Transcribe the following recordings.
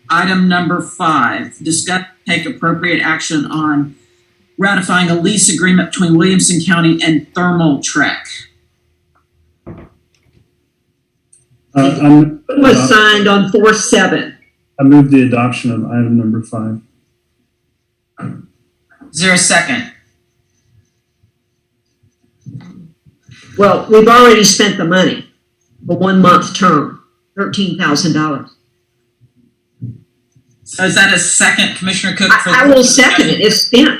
Item number 5, discuss take appropriate action on ratifying a lease agreement between Williamson County and Thermal Trek. It was signed on 4/7. I move the adoption of item number 5. Is there a second? Well, we've already spent the money, a 1-month term, $13,000. So is that a second, Commissioner Cook? I will second it. It's spent.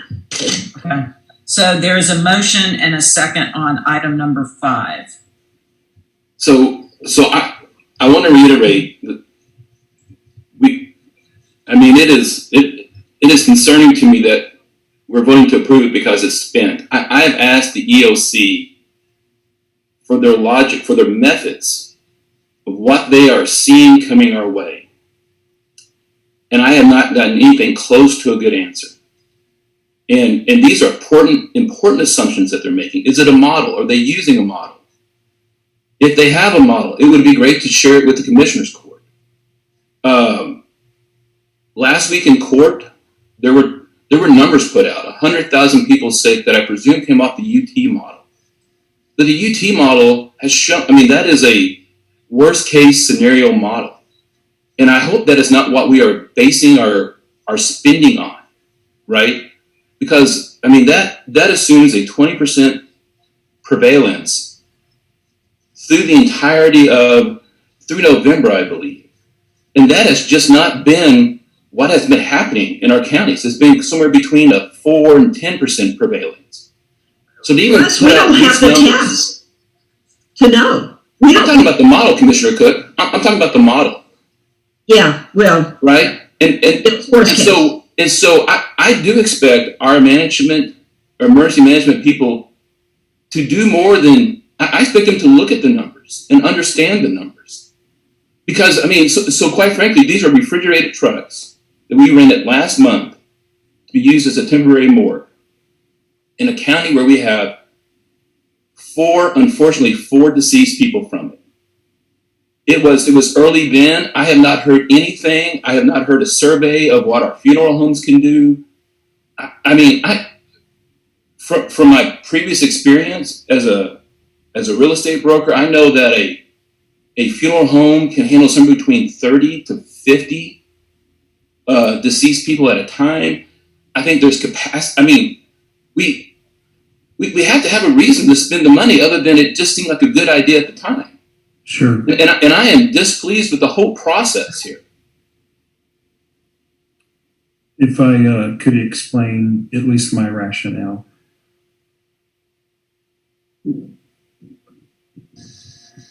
Okay. So there is a motion and a second on item number 5. So I want to reiterate that it is concerning to me that we're voting to approve it because it's spent. I have asked the EOC for their logic, for their methods of what they are seeing coming our way. And I have not gotten anything close to a good answer. And these are important assumptions that they're making. Is it a model? Are they using a model? If they have a model, it would be great to share it with the Commissioners Court. Last week in court, there were numbers put out, 100,000 people sick that I presume came off the UT model. But the UT model has shown, that is a worst case scenario model. And I hope that is not what we are basing our spending on, right? Because, that assumes a 20% prevalence through the entirety through November, I believe. And that has just not been what has been happening in our counties. It's been somewhere between a 4 and 10% prevalence. So we don't have the test to know. I'm talking about the model, Commissioner Cook. I'm talking about the model. Yeah, well. Right? And so I do expect our management, our emergency management people to do more than, I expect them to look at the numbers and understand the numbers. Because, so quite frankly, these are refrigerated trucks that we rented last month to be used as a temporary morgue in a county where we have unfortunately four deceased people from it. It was early then. I have not heard anything. I have not heard a survey of what our funeral homes can do. From my previous experience as a real estate broker, I know that a funeral home can handle somewhere between 30 to 50 deceased people at a time. I think there's capacity. We have to have a reason to spend the money other than it just seemed like a good idea at the time. Sure. And I am displeased with the whole process here. If I could explain at least my rationale.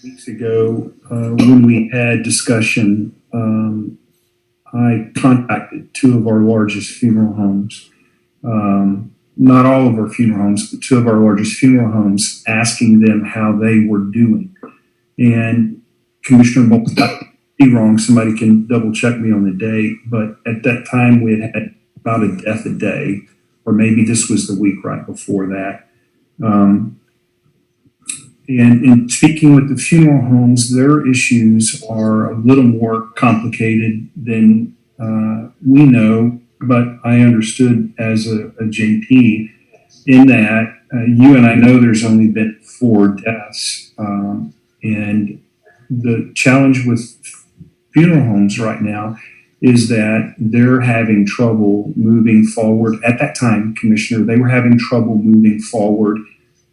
Weeks ago, when we had discussion, I contacted two of our largest funeral homes. Not all of our funeral homes, but two of our largest funeral homes, asking them how they were doing. And Commissioner Bolton, I could be wrong, somebody can double check me on the date, but at that time we had about a death a day, or maybe this was the week right before that. And in speaking with the funeral homes, their issues are a little more complicated than we know, but I understood as a JP in that you and I know there's only been 4 deaths. And the challenge with funeral homes right now is that they're having trouble moving forward. At that time, Commissioner, they were having trouble moving forward.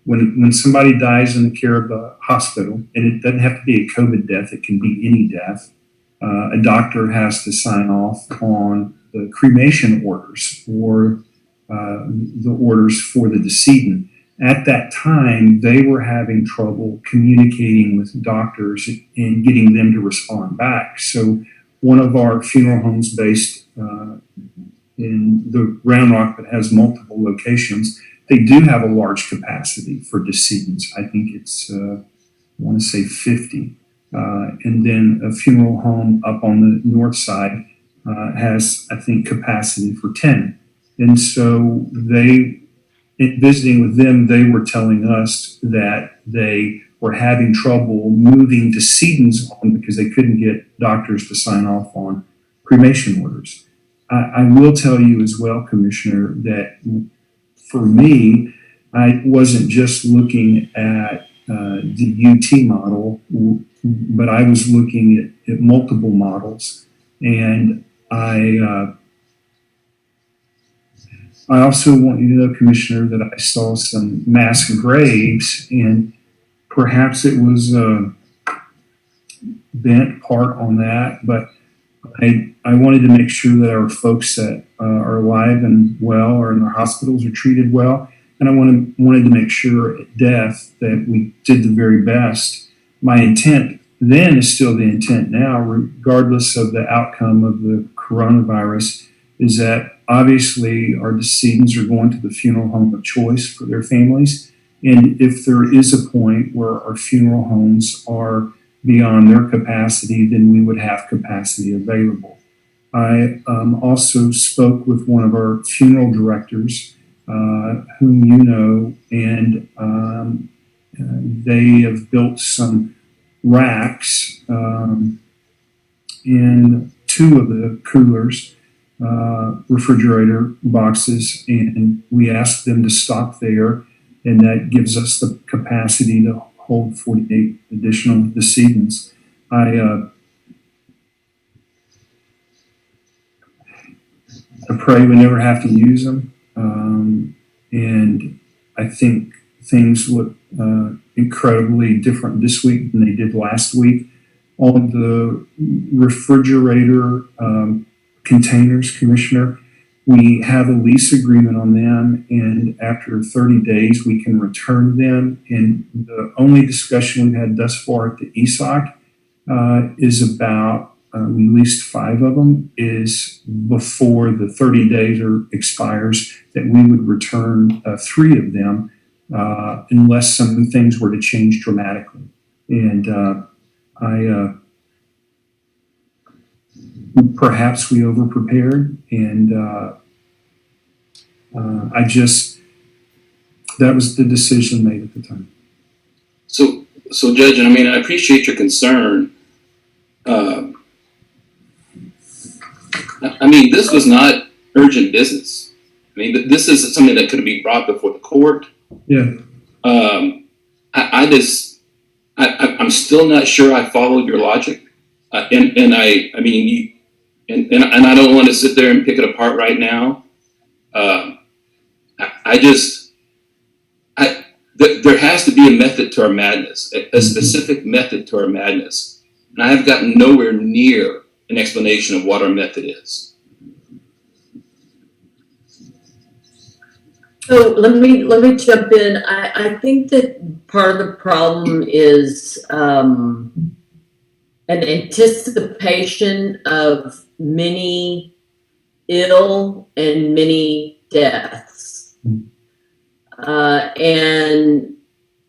When somebody dies in the care of the hospital, and it doesn't have to be a COVID death, it can be any death, a doctor has to sign off on the cremation orders or the orders for the decedent. At that time, they were having trouble communicating with doctors and getting them to respond back. So one of our funeral homes based in the Round Rock that has multiple locations, they do have a large capacity for decedents. I think it's, I want to say 50. And then a funeral home up on the north side has, I think, capacity for 10. And so visiting with them, they were telling us that they were having trouble moving decedents on because they couldn't get doctors to sign off on cremation orders. I will tell you as well, Commissioner, that for me, I wasn't just looking at the UT model, but I was looking at multiple models. And I also want you to know, Commissioner, that I saw some mass graves, and perhaps it was bent part on that, but I wanted to make sure that our folks that are alive and well or in our hospitals are treated well. And I wanted to make sure at death that we did the very best. My intent then is still the intent now, regardless of the outcome of the coronavirus, is that obviously our decedents are going to the funeral home of choice for their families. And if there is a point where our funeral homes are beyond their capacity, then we would have capacity available. I also spoke with one of our funeral directors, whom you know, and they have built some racks in two of the coolers, refrigerator boxes, and we asked them to stop there, and that gives us the capacity to hold 48 additional decedents. I pray we never have to use them, and I think things look incredibly different this week than they did last week. On the refrigerator containers, Commissioner, we have a lease agreement on them, and after 30 days, we can return them. And the only discussion we've had thus far at the ESOC is about, we leased 5 of them, is before the 30 days expires, that we would return 3 of them unless some things were to change dramatically. And perhaps we over-prepared, and that was the decision made at the time. So Judge, I mean, I appreciate your concern. I mean, this was not urgent business. I mean, this is something that could be brought before the court. Yeah. I'm still not sure I followed your logic, and I mean, and I don't want to sit there and pick it apart right now. There has to be a method to our madness, a specific method to our madness, and I have gotten nowhere near an explanation of what our method is. So let me jump in. I think that part of the problem is an anticipation of many ill and many deaths. And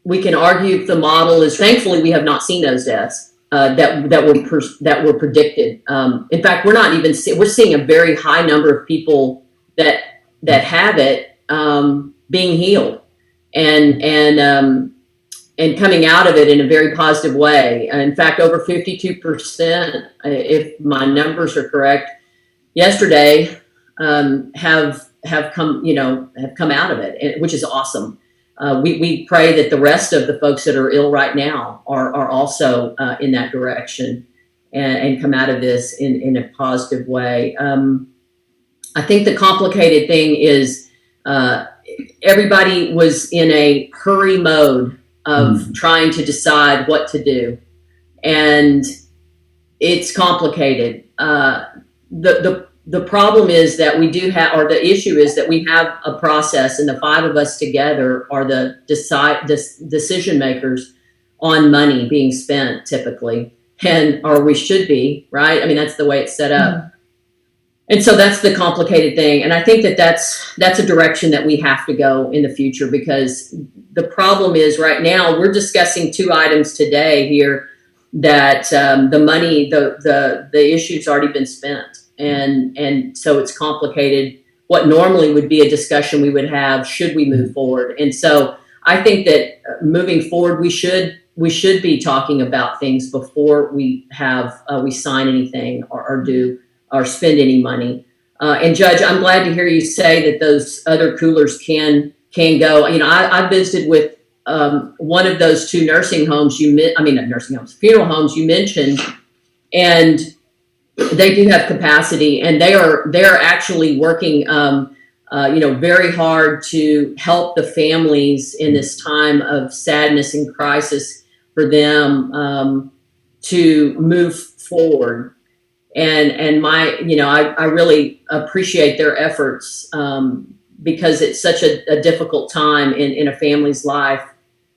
we can argue if the model is, thankfully we have not seen those deaths that were predicted. In fact, we're seeing a very high number of people that have it being healed and coming out of it in a very positive way. In fact, over 52%, if my numbers are correct, yesterday have come out of it, which is awesome. We pray that the rest of the folks that are ill right now are also in that direction and come out of this in a positive way. I think the complicated thing is everybody was in a hurry mode of trying to decide what to do, and it's complicated. The problem is that we do have, or the issue is that we have a process, and the 5 of us together are the decision makers on money being spent typically, or we should be, right? I mean, that's the way it's set up. And so that's the complicated thing. And I think that that's a direction that we have to go in the future, because the problem is right now we're discussing 2 items today here that the money, the issue's already been spent. And so it's complicated. What normally would be a discussion we would have, should we move forward? And so I think that moving forward, we should be talking about things before we sign anything or do or spend any money. And Judge, I'm glad to hear you say that those other coolers can go. You know, I visited with one of those two nursing homes funeral homes you mentioned, and they do have capacity, and they're actually working very hard to help the families in this time of sadness and crisis for them to move forward. And I really appreciate their efforts because it's such a difficult time in a family's life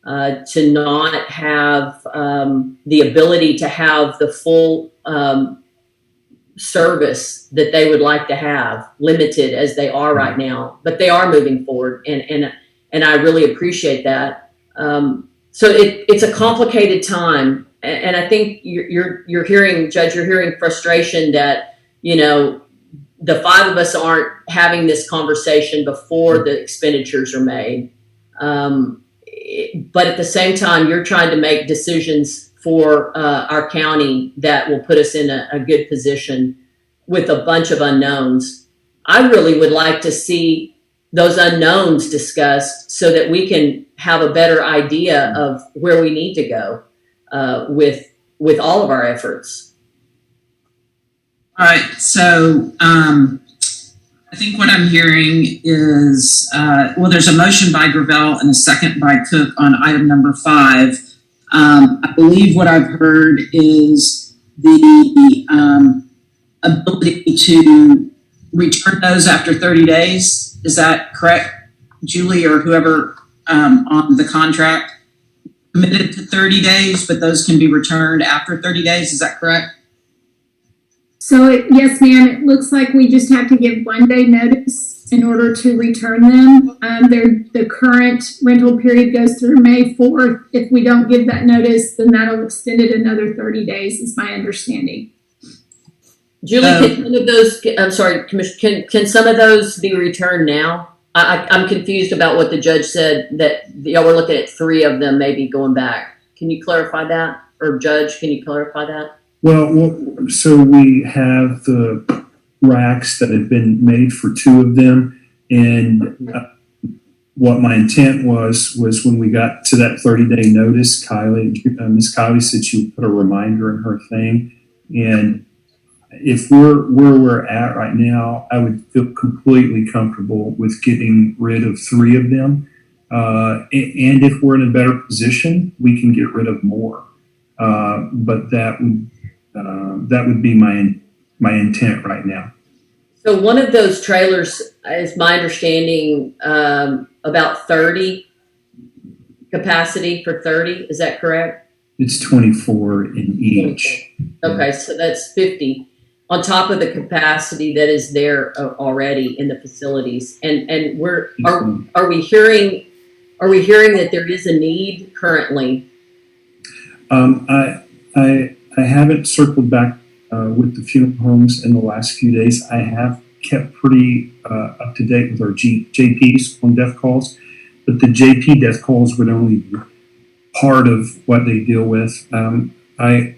to not have the ability to have the full service that they would like to have, limited as they are right now, but they are moving forward, and I really appreciate that. So it's a complicated time, and I think you're hearing, Judge, you're hearing frustration that the five of us aren't having this conversation before the expenditures are made, but at the same time you're trying to make decisions for our county that will put us in a good position with a bunch of unknowns. I really would like to see those unknowns discussed so that we can have a better idea of where we need to go with all of our efforts. All right, so I think what I'm hearing is, there's a motion by Gravell and a second by Cook on item number 5. I believe what I've heard is the ability to return those after 30 days. Is that correct, Julie, or whoever on the contract? Committed to 30 days, but those can be returned after 30 days. Is that correct? So yes, ma'am, it looks like we just have to give 1 day notice in order to return them. The current rental period goes through May 4th. If we don't give that notice, then that'll extend it another 30 days is my understanding. Julie, can some of those, I'm sorry, Commissioner, can some of those be returned now? I'm confused about what the judge said, that we're looking at 3 of them maybe going back. Can you clarify that? Or Judge, can you clarify that? Well, so we have the racks that have been made for 2 of them, and what my intent was when we got to that 30-day notice, Miss Kylie said she would put a reminder in her thing, and if we're where we're at right now, I would feel completely comfortable with getting rid of 3 of them, and if we're in a better position, we can get rid of more, but that would be my intent right now. So one of those trailers is my understanding about 30 capacity for 30. Is that correct? It's 24 in each. Okay, so that's 50 on top of the capacity that is there already in the facilities. And are we hearing that there is a need currently? I haven't circled back with the funeral homes in the last few days. I have kept pretty up to date with our JPs on death calls, but the JP death calls would only be part of what they deal with. I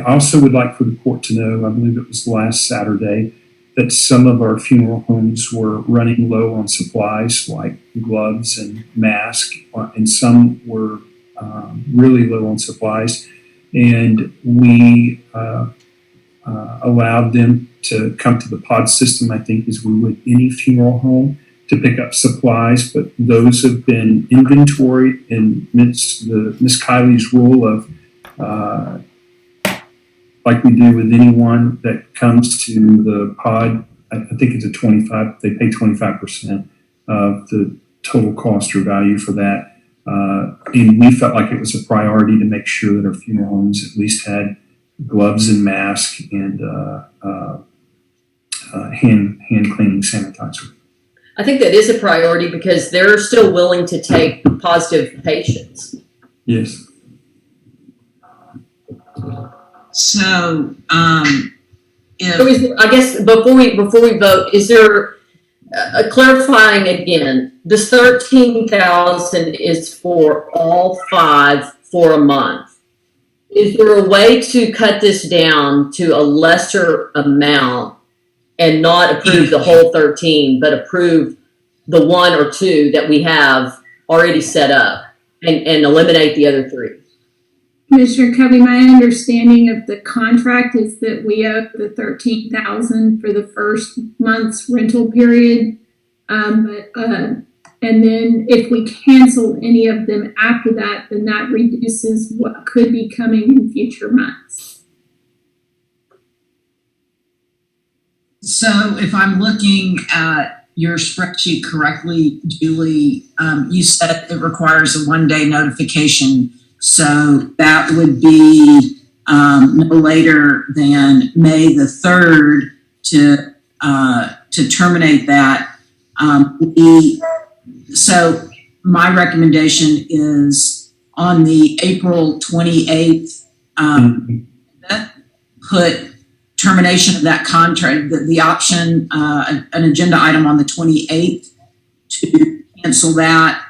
also would like for the court to know, I believe it was last Saturday, that some of our funeral homes were running low on supplies like gloves and masks, and some were really low on supplies. And we allowed them to come to the pod system, I think, as we would any funeral home, to pick up supplies. But those have been inventoried in Miss Kylie's rule of, like we do with anyone that comes to the pod. I think it's a 25. They pay 25% of the total cost or value for that. And we felt like it was a priority to make sure that our funeral homes at least had gloves and masks and hand cleaning sanitizer. I think that is a priority because they're still willing to take positive patients. Yes. So, I guess before we vote, is there clarifying again? This 13,000 is for all 5 for a month. Is there a way to cut this down to a lesser amount and not approve the whole 13, but approve the 1 or 2 that we have already set up and eliminate the other 3. Commissioner Covey, my understanding of the contract is that we owe the $13,000 for the first month's rental period. And then if we cancel any of them after that, then that reduces what could be coming in future months. So if I'm looking at your spreadsheet correctly, Julie, you said it requires a 1-day notification. So that would be no later than May the 3rd to terminate that. So my recommendation is on the April 28th, put termination of that contract, the option, an agenda item on the 28th to cancel that,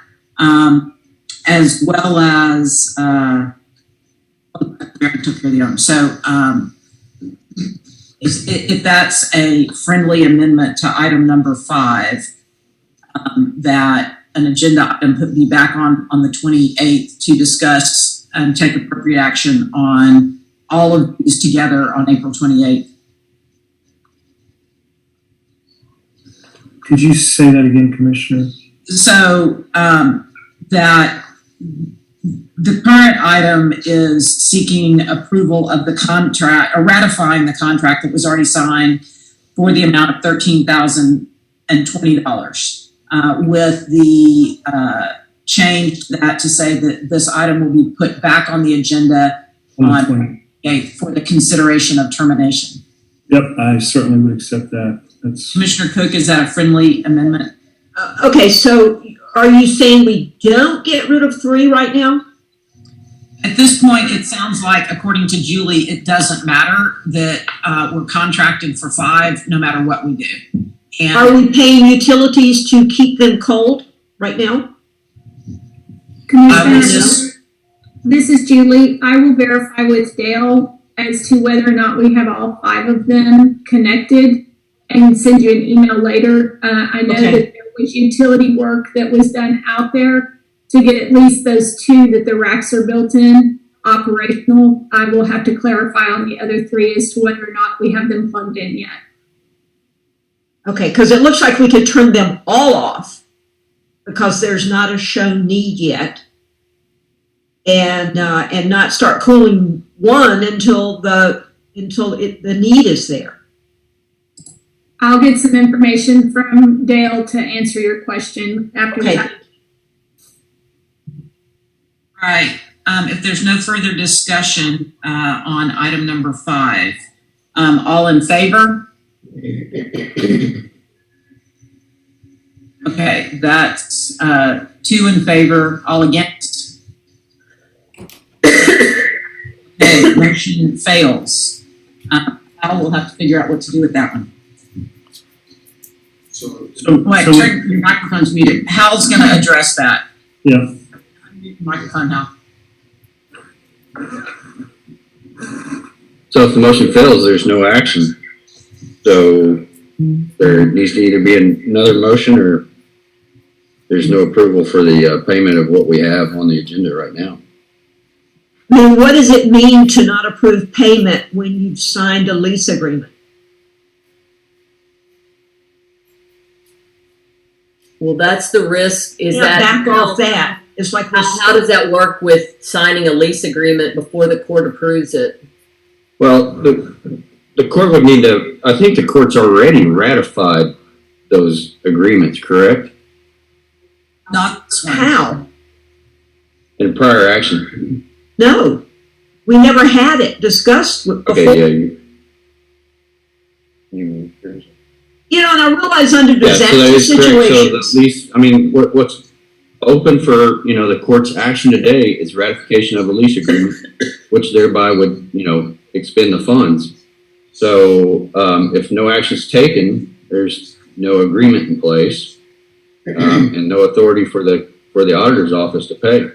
as well as, I took care of the item. So, if that's a friendly amendment to item number 5, that an agenda item could be back on the 28th to discuss and take appropriate action on all of these together on April 28th. Could you say that again, Commissioner? So that the current item is seeking approval of the contract, or ratifying the contract that was already signed for the amount of $13,020, with the change that to say that this item will be put back on the agenda on for the consideration of termination. Yep, I certainly would accept that. That's Commissioner Cook, is that a friendly amendment? Okay, so are you saying we don't get rid of 3 right now? At this point, it sounds like, according to Julie, it doesn't matter that we're contracted for 5 no matter what we do. And Are we paying utilities to keep them cold right now? Commissioner, this is Julie. I will verify with Dale as to whether or not we have all 5 of them connected and send you an email later. I know Okay. that there was utility work that was done out there to get at least those 2 that the racks are built in operational. I will have to clarify on the other 3 as to whether or not we have them plugged in yet. Okay, because it looks like we could turn them all off because there's not a shown need yet, and not start cooling one until the need is there. I'll get some information from Dale to answer your question after Okay. that. All right, if there's no further discussion on item number 5, all in favor? Okay, that's 2 in favor, all against? Okay, motion fails. Al will have to figure out what to do with that one. Wait, turn your microphone's muted. Hal's gonna address that. yeah. Mute your microphone, Hal. So if the motion fails, there's no action. So there needs to either be another motion or there's no approval for the payment of what we have on the agenda right now. I mean, what does it mean to not approve payment when you've signed a lease agreement? Well, that's the risk. Is Yeah, that back off that. It's like we're how does that work with signing a lease agreement before the court approves it? Well, the court would need to, I think the court's already ratified those agreements, correct? Not this one. how? In prior action. No, we never had it discussed before. Okay, yeah. You know, and I realize under Yeah, so that disaster is correct. So the situations, lease, I mean, what's open for, the court's action today is ratification of a lease agreement, which thereby would, expend the funds. So, if no action's taken, there's no agreement in place, and no authority for the auditor's office to pay.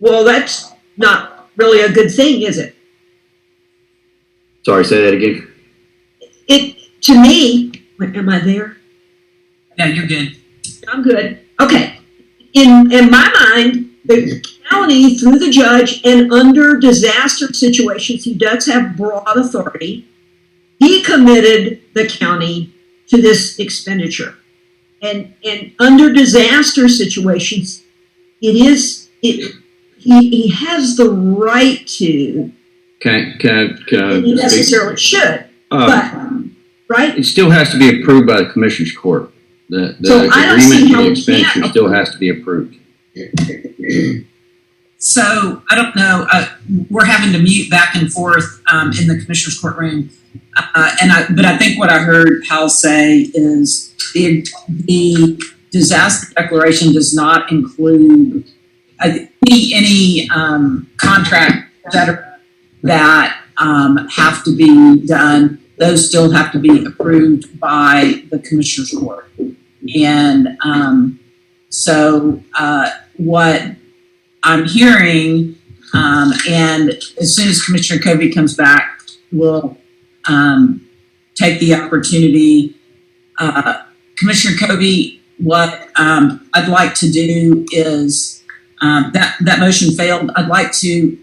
well, that's not really a good thing, is it? Sorry, say that again. to me, am I there? Yeah, you're good. I'm good. Okay. In my mind, the county, through the judge and under disaster situations, he does have broad authority. He committed the county to this expenditure. And under disaster situations, he has the right to, Can he necessarily should, but, right? it still has to be approved by the commissioner's court. The So I don't see agreement how for the we can't expenditure still has to be approved. So I don't know. We're having to mute back and forth in the commissioner's courtroom, but I think what I heard Hal say is the disaster declaration does not include any contract that have to be done. Those still have to be approved by the commissioner's court, and so what I'm hearing, and as soon as Commissioner Covey comes back, we'll take the opportunity. Commissioner Covey, what I'd like to do is that motion failed. I'd like to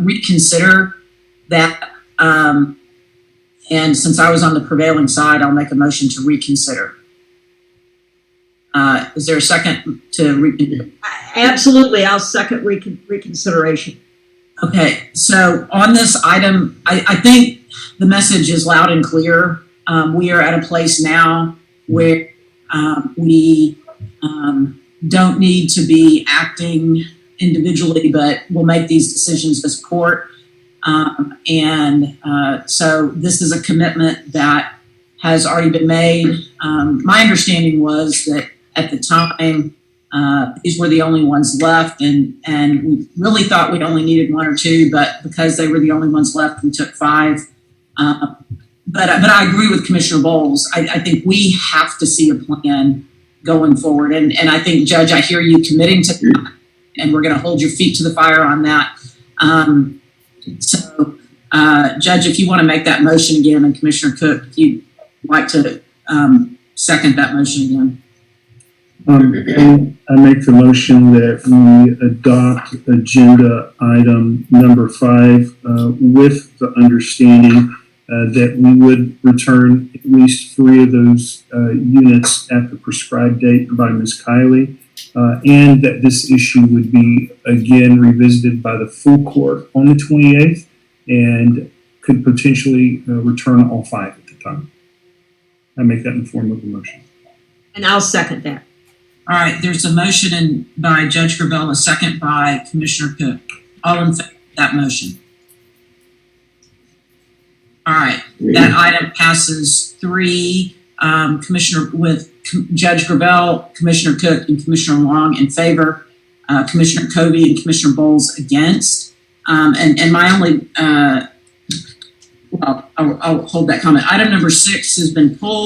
reconsider that. And since I was on the prevailing side, I'll make a motion to reconsider. Is there a second to reconsider? Absolutely. I'll second reconsideration. Okay, so on this item, I think the message is loud and clear. We are at a place now where we don't need to be acting individually, but we'll make these decisions as court. So this is a commitment that has already been made. My understanding was that at the time, these were the only ones left, and we really thought we only needed one or two, but because they were the only ones left, we took 5. But I agree with Commissioner Bowles. I think we have to see a plan going forward, and I think, Judge, I hear you committing to that, and we're going to hold your feet to the fire on that. Judge, if you want to make that motion again, and Commissioner Cook, if you'd like to second that motion again. I make the motion that we adopt agenda item number 5 with the understanding that we would return at least 3 of those units at the prescribed date by Ms. Kiley, and that this issue would be again revisited by the full court on the 28th and could potentially return all 5 at the time. I make that in the form of a motion. And I'll second that. All right, there's a motion by Judge Gravell, a second by Commissioner Cook. All in favor of that motion? All right, that item passes 3. With Judge Gravell, Commissioner Cook, and Commissioner Long in favor. Commissioner Covey and Commissioner Bowles against. And my only, I'll hold that comment. Item number 6 has been pulled.